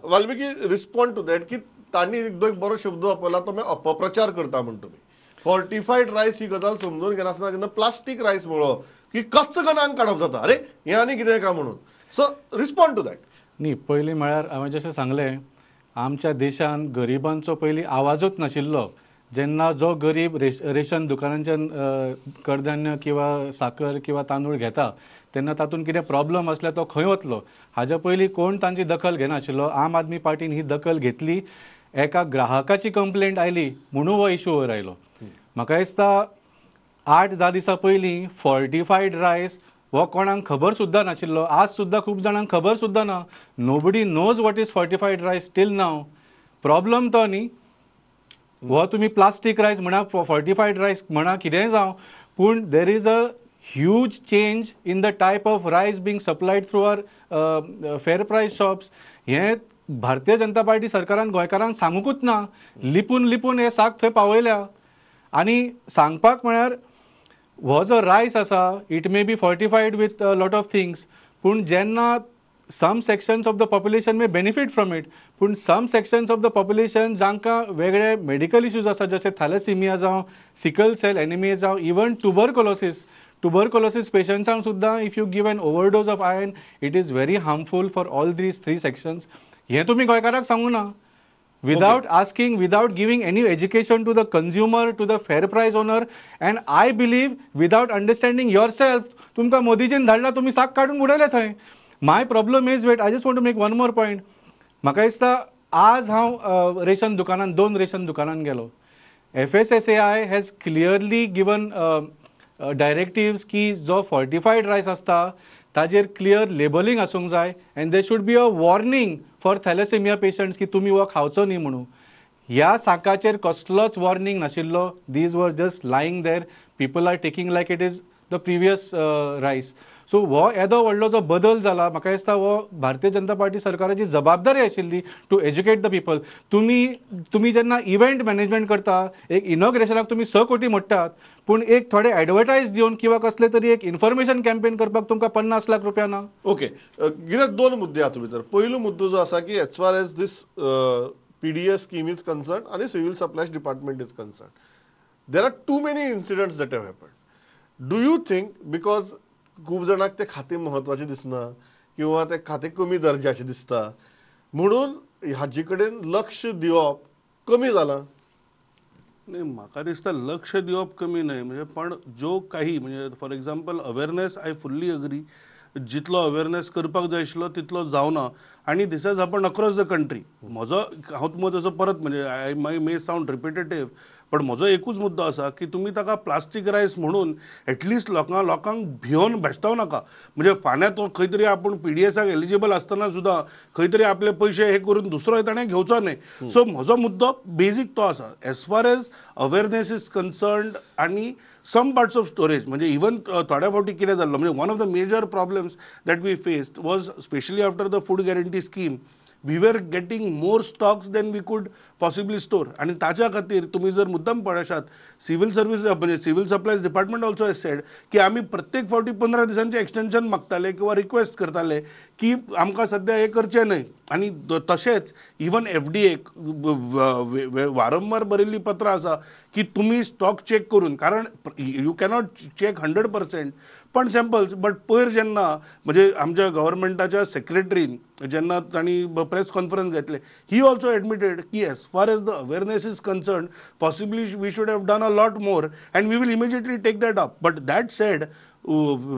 Valmiki respond to that की तांणी एक बरो शब्द वापरला तो अपप्रचार करता म्हणून तुम्ही फोर्टिफाईड रायस ही गजाल समजून घेनासतना जेन्ना प्लास्टीक रायस म्हणलो की कच्च गनान काडप जाता अरे हे आनी कितें काय म्हणून सो रिस्पॉन्ड टू दॅट. न्ही पयलीं म्हळ्यार हांवें जशें सांगलें आमच्या देशान गरिबांचो पयलीं आवाजूच नाशिल्लो. जेन्ना जो गरीब रेशन दुकानांच्यान कडधान्य किंवा साकर किंवा तांदूळ घेता तेन्ना तातूंत कितें प्रॉब्लम आसल्यार तो खंय वतलो हाज्या पयलीं कोण तांची दखल घेनाशिल्लो. आम आदमी पार्टीन ही दखल घेतली. एका ग्राहकाची कंप्लेंट आयली म्हणून हो इशू वयर आयलो. म्हाका दिसता 8-10 दिसां पयलीं फोर्टिफायड रायस हो कोणाक खबर सुद्दां नाशिल्लो. आज सुद्दां खूब जाणांक खबर सुद्दां ना. Nobody knows what is fortified rice still नाव. प्रॉब्लम तो न्ही हो तुमी प्लास्टीक रायस म्हणा फोर्टिफायड रायस म्हणा कितेंय जावं पूण there is a huge change in the type of रायस बींग सप्लायड थ्रू आवर फेर प्रायस शॉप्स. हें भारतीय जनता पार्टी सरकारान गोंयकारांक सांगूकूच ना. लिपून लिपून हे साक थंय पावयल्या. आनी सांगपाक म्हळ्यार हो जो रायस आसा it may be fortified with lot of things पूण जेन्ना some sections of the population may benefit from it पण some sections of the population जांकां वेगळे मेडिकल इश्यूज आसा जशे थॅलेसिमिया जावं सिकल सेल एनिमिया जावं इवन tuberculosis पेशंट्सांक सुद्दां if you give an overdose of iron it is very harmful for all these 3 sections. हें तुमी गोंयकारांक सांगू ना without asking, without giving any education to the consumer, to the fair price owner, and I believe without understanding yourself तुमकां मोदीजीन धाडला तुमी साक काडून उडयले थंय. My problem is wait I just want to make one more point. म्हाका दिसता आज हांव रेशन दुकानान 2 रेशन दुकानान गेलो. FSSAI has clearly given directives की जो फोर्टिफायड रायस आसता ताजेर क्लियर लेबलिंग आसूंक जाय and there should be a warning for thalassaemia patients की तुमी हो खावचो न्ही म्हणून. ह्या साकाचेर कसलोच वॉर्निंग नाशिल्लो. These were just lying there. People are taking like it is the previous rice. So हो येदो व्हडलो जो बदल जाला म्हाका दिसता हो भारतीय जनता पार्टी सरकाराची जबाबदारी आशिल्ली टू एज्युकेट द पीपल. तुमी जेन्ना इव्हेंट मॅनेजमेंट करता एक इनॉग्रेशनाक तुमी 6 कोटी मोडटात पूण एक थोडे एडवर्टायज दिवन किंवा कसले तरी एक इन्फॉर्मेशन कॅम्पेन करपाक तुमकां 50 लाख रुपया ना. ओके गिराक 2 मुद्दे आहा भितर. पयलो मुद्दो जो आसा की as far as this PDS scheme is concern आनी civil supplies department is concern there are too many incidents that have happened. Do you think because खूब जाणांक ते खातें म्हत्वाचें दिसना किंवा ते खातें कमी दर्जाचें दिसता म्हणून हाचे कडेन लक्ष दिवप कमी जालां? नाही म्हाका दिसता लक्ष दिवप कमी नाही म्हणजे पण जो काही म्हणजे for example awareness I fully agree. जितलो अवेअरनेस करपाक जाय आशिल्लो तितलो जावना आनी this has happened across the country. हांव तुमकां तसो परत म्हणजे आय मे सावंड रिपिटेटिव्ह पण म्हजो एकूच मुद्दो आसा की तुमी ताका प्लास्टीक रायस म्हणून एटलिस्ट लोकांक भिवन भेसताव नाका. म्हणजे फाल्यां तो खंय तरी आपूण PDSाक एलिजिबल आसतना सुद्दां खंय तरी आपले पयशे हे करून दुसरो ताणें घेवचो न्हय. सो म्हजो मुद्दो बेजीक तो आसा as far as awareness is concerned आनी some parts of storage म्हणजे इवन थोड्या फावटी कितें जाल्लो म्हणजे one of the major problems that we faced was specially after the food guarantee scheme we were getting more stocks than we could possibly store. आणि ताच्या खातीर तुम्ही जर मुद्दम पळयशात सिव्हिल सर्वीस म्हणजे civil supplies department also has said की आम्ही प्रत्येक फावटी 15 दिसांचे एक्सटेन्शन मागताले किंवा रिक्वेस्ट करताले की आमकां सध्या हे करचें न्हय. आणि तशेंच इवन FDA वारंवार बरयल्ली पत्रां आसा की तुम्ही स्टॉक चेक करून कारण यू कॅनॉट चेक 100% पण सॅम्पल्स बट पयर जेन्ना म्हणजे आमच्या गव्हर्मेंटाच्या सेक्रेटरीन जेन्ना तांणी प्रेस कॉन्फरन्स घेतले ही ऑल्सो एडमिटेड की as far as the awareness is concern possibly we should have done a lot more and we will immediately take that up. But that said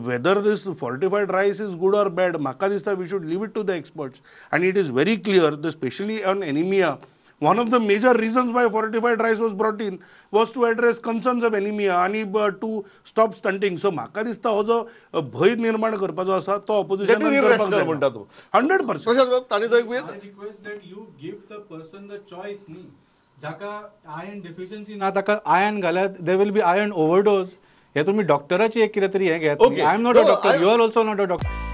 whether this fortified rice is good or bad म्हाका दिसता we should leave it to the experts and it is very clear especially on anemia one of the major reasons why fortified rice was brought in was to address concerns of anemia आणि to stop stunting. so म्हाका दिसता हो जो भय निर्माण करपाचो आसा तो ऑपोजिशन म्हणटा तो 100%. ताणी तो एक request that you give the person the choice न्ही जाका आयर्न डेफिशियन्सी ना ताका आयर्न घाल्यार there will be iron overdose. हे तुम्ही डॉक्टराची एक कितें तरी हे घेत. I am not a doctor. You are also not a doctor.